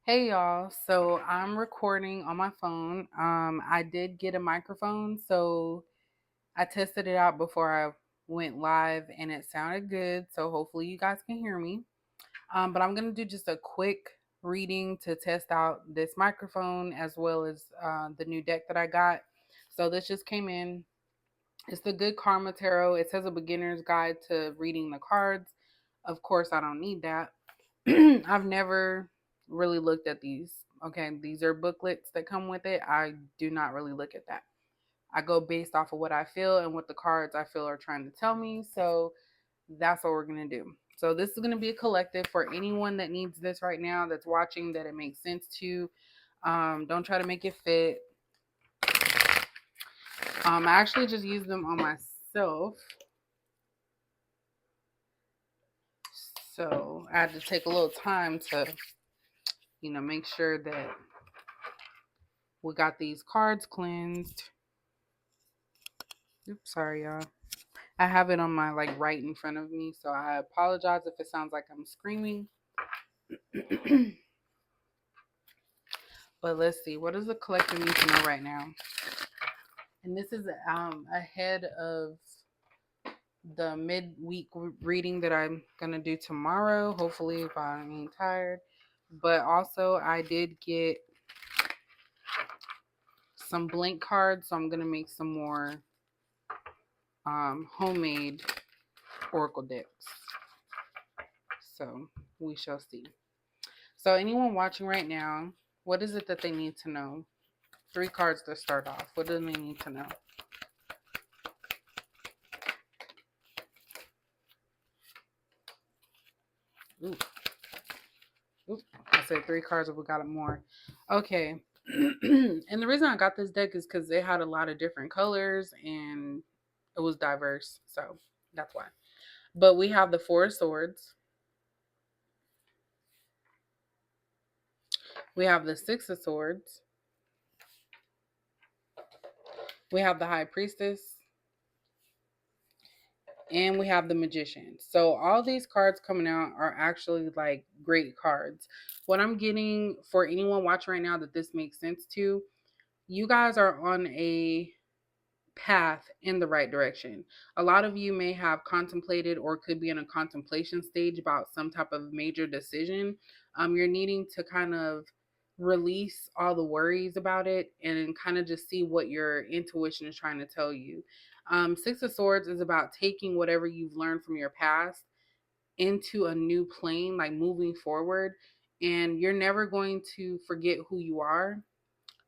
Hey y'all, so I'm recording on my phone. I did get a microphone, so I tested it out before I went live and it sounded good. So hopefully you guys can hear me. But I'm gonna do just a quick reading to test out this microphone as well as the new deck that I got. So this just came in. It's the Good Karma Tarot. It says a beginner's guide to reading the cards. Of course, I don't need that. I've never really looked at these. Okay, these are booklets that come with it. I do not really look at that. I go based off of what I feel and what the cards I feel are trying to tell me. So that's what we're going to do. So this is going to be a collective for anyone that needs this right now, that's watching, that it makes sense to. Don't try to make it fit. I actually just use them on myself. So I had to take a little time to, make sure that we got these cards cleansed. Oops, sorry, y'all. I have it on my right in front of me, so I apologize if it sounds like I'm screaming. But let's see, what does the collector need to know right now? And this is ahead of the midweek reading that I'm gonna do tomorrow. Hopefully, if I ain't tired. But also, I did get some blank cards, so I'm gonna make some more homemade oracle decks. So we shall see. So anyone watching right now, what is it that they need to know? 3 cards to start off. What do they need to know? Ooh. Ooh. I said 3 cards, but we got it more. Okay. And the reason I got this deck is because it had a lot of different colors and it was diverse. So that's why. But we have the 4 of Swords. We have the 6 of Swords. We have the High Priestess. And we have the Magician. So all these cards coming out are actually great cards. What I'm getting for anyone watching right now that this makes sense to, you guys are on a path in the right direction. A lot of you may have contemplated or could be in a contemplation stage about some type of major decision. You're needing to kind of release all the worries about it and kind of just see what your intuition is trying to tell you. 6 of Swords is about taking whatever you've learned from your past into a new plane, like moving forward. And you're never going to forget who you are.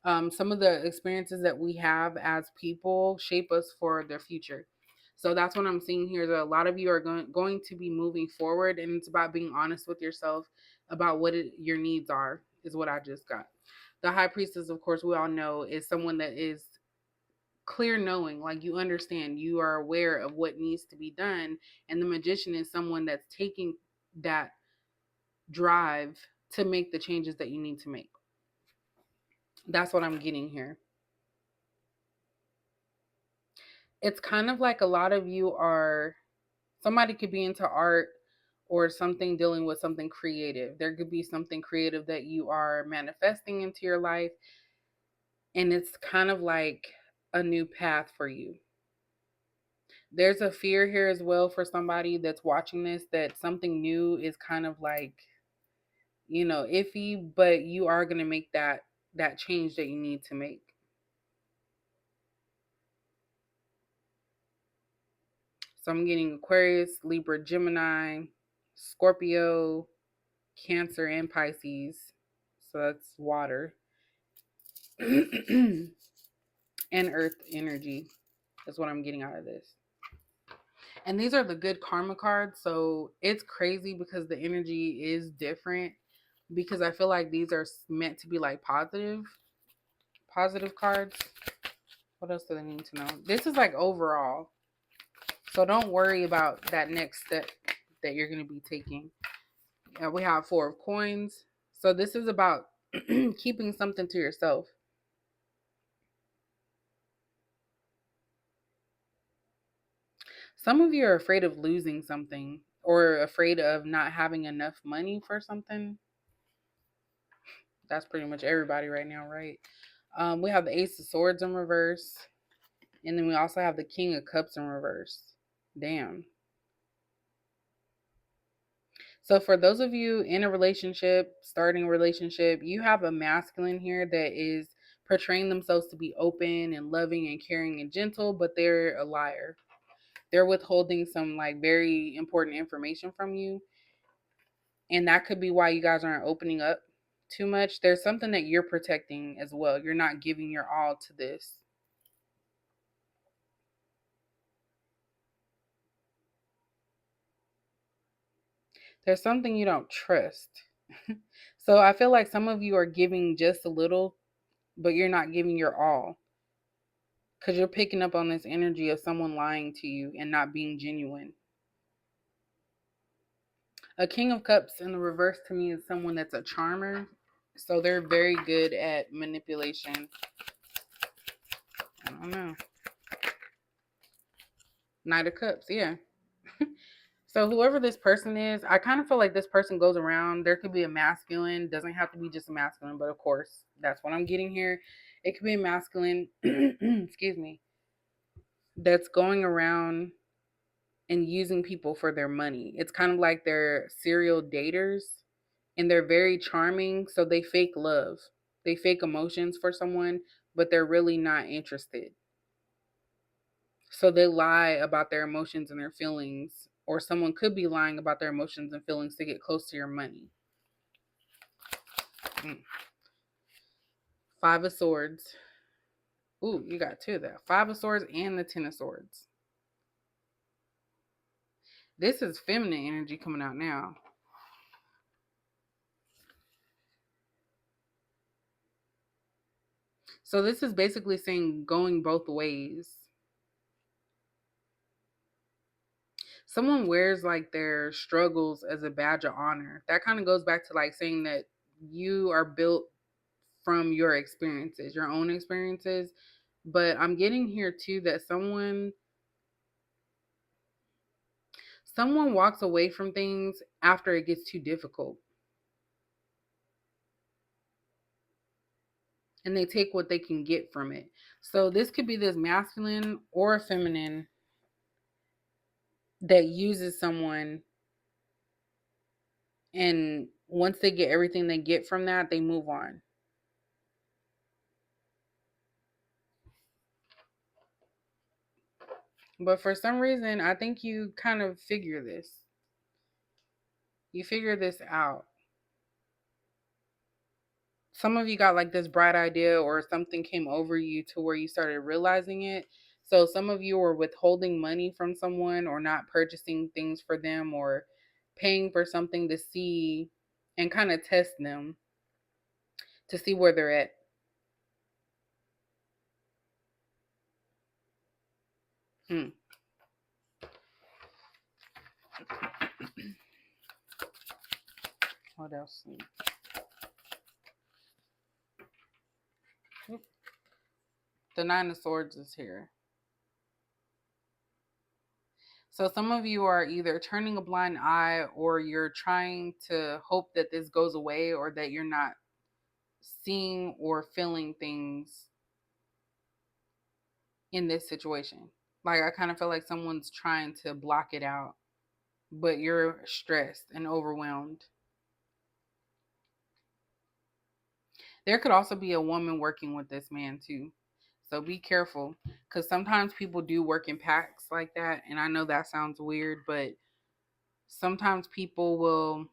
Some of the experiences that we have as people shape us for their future. So that's what I'm seeing here, that a lot of you are going to be moving forward, and it's about being honest with yourself about your needs are, is what I just got. The High Priestess, of course, we all know is someone that is clear knowing, like you understand, you are aware of what needs to be done. And the Magician is someone that's taking that drive to make the changes that you need to make. That's what I'm getting here. It's kind of like a lot of you are, somebody could be into art or something dealing with something creative. There could be something creative that you are manifesting into your life, and it's kind of like a new path for you. There's a fear here as well for somebody that's watching this, that something new is kind of iffy, but you are going to make that change that you need to make. So I'm getting Aquarius, Libra, Gemini, Scorpio, Cancer, and Pisces. So that's water. And earth energy is what I'm getting out of this. And these are the good karma cards. So it's crazy because the energy is different, because I feel like these are meant to be positive cards. What else do they need to know? This is overall. So don't worry about that next step that you're going to be taking. We have 4 of Coins. So this is about keeping something to yourself. Some of you are afraid of losing something or afraid of not having enough money for something. That's pretty much everybody right now, right? We have the Ace of Swords in reverse. And then we also have the King of Cups in reverse. Damn. So for those of you in a relationship, starting a relationship, you have a masculine here that is portraying themselves to be open and loving and caring and gentle, but they're a liar. They're withholding some like very important information from you. And that could be why you guys aren't opening up too much. There's something that you're protecting as well. You're not giving your all to this. There's something you don't trust. So I feel like some of you are giving just a little, but you're not giving your all because you're picking up on this energy of someone lying to you and not being genuine. A King of Cups in the reverse to me is someone that's a charmer. So they're very good at manipulation. I don't know. Knight of Cups, yeah. So whoever this person is, I kind of feel like this person goes around. There could be a masculine, doesn't have to be just a masculine, but of course, that's what I'm getting here. It could be a masculine, excuse me, that's going around and using people for their money. It's kind of like they're serial daters and they're very charming, so they fake love. They fake emotions for someone, but they're really not interested. So they lie about their emotions and their feelings, or someone could be lying about their emotions and feelings to get close to your money. Mm. Five of Swords. Ooh, you got two of that. Five of Swords and the Ten of Swords. This is feminine energy coming out now. So this is basically saying going both ways. Someone wears like their struggles as a badge of honor. That kind of goes back to like saying that you are built from your experiences, your own experiences. But I'm getting here too that someone walks away from things after it gets too difficult. And they take what they can get from it. So this could be this masculine or a feminine that uses someone, and once they get everything they get from that, they move on. But for some reason, I think you kind of figure this. You figure this out. Some of you got like this bright idea or something came over you to where you started realizing it. So some of you are withholding money from someone or not purchasing things for them or paying for something to see and kind of test them to see where they're at. Hmm. What else? The Nine of Swords is here. So some of you are either turning a blind eye or you're trying to hope that this goes away or that you're not seeing or feeling things in this situation. Like I kind of feel like someone's trying to block it out, but you're stressed and overwhelmed. There could also be a woman working with this man too. So be careful because sometimes people do work in packs like that. And I know that sounds weird, but sometimes people will,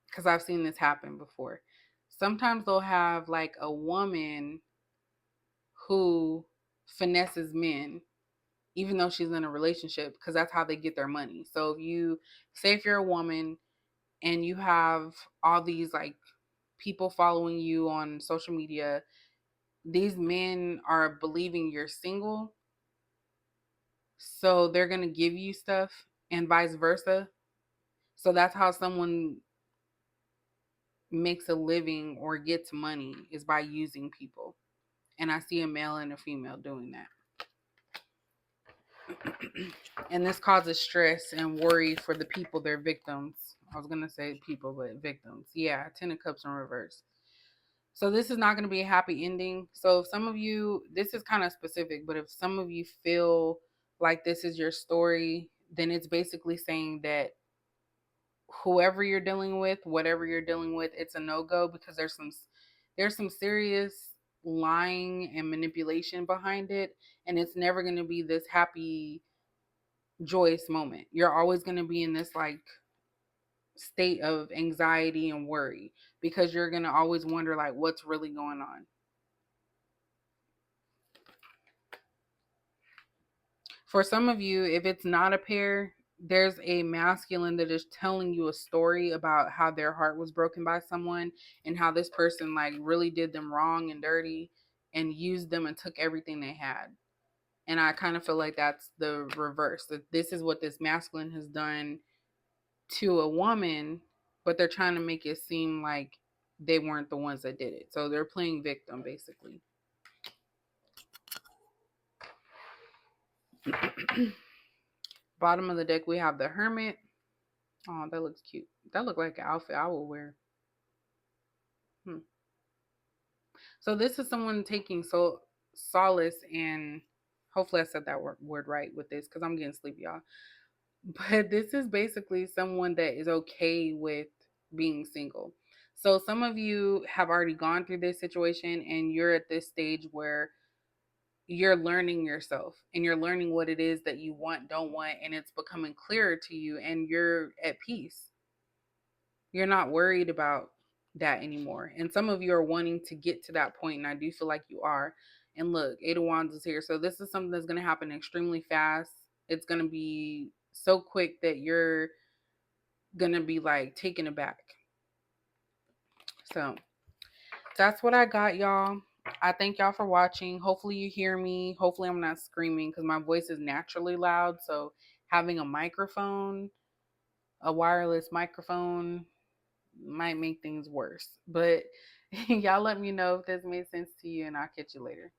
because I've seen this happen before. Sometimes they'll have like a woman who finesses men, even though she's in a relationship, because that's how they get their money. So if you say if you're a woman and you have all these like people following you on social media, these men are believing you're single. So they're going to give you stuff and vice versa. So that's how someone makes a living or gets money is by using people. And I see a male and a female doing that. And this causes stress and worry for the people, their victims. I was gonna say people, but victims. Yeah, Ten of Cups in reverse. So this is not going to be a happy ending. So if some of you, this is kind of specific, but if some of you feel like this is your story, then it's basically saying that whoever you're dealing with, whatever you're dealing with, it's a no-go because there's some serious lying and manipulation behind it, and it's never going to be this happy joyous moment. You're always going to be in this like state of anxiety and worry because you're going to always wonder like what's really going on. For some of you, if it's not a pair, there's a masculine that is telling you a story about how their heart was broken by someone and how this person like really did them wrong and dirty and used them and took everything they had. And I kind of feel like that's the reverse. That this is what this masculine has done to a woman, but they're trying to make it seem like they weren't the ones that did it. So they're playing victim basically. Bottom of the deck, we have the Hermit. Oh, that looks cute. That looked like an outfit I would wear. Hmm. So this is someone taking solace and hopefully I said that word right with this because I'm getting sleepy, y'all. But this is basically someone that is okay with being single. So some of you have already gone through this situation and you're at this stage where you're learning yourself and you're learning what it is that you want, don't want, and it's becoming clearer to you and you're at peace. You're not worried about that anymore. And some of you are wanting to get to that point, and I do feel like you are. And look, Eight of Wands is here. So this is something that's going to happen extremely fast. It's going to be so quick that you're going to be like taken aback. So that's what I got, y'all. I thank y'all for watching. Hopefully you hear me. Hopefully I'm not screaming because my voice is naturally loud. So having a microphone, a wireless microphone, might make things worse. But y'all let me know if this made sense to you, and I'll catch you later.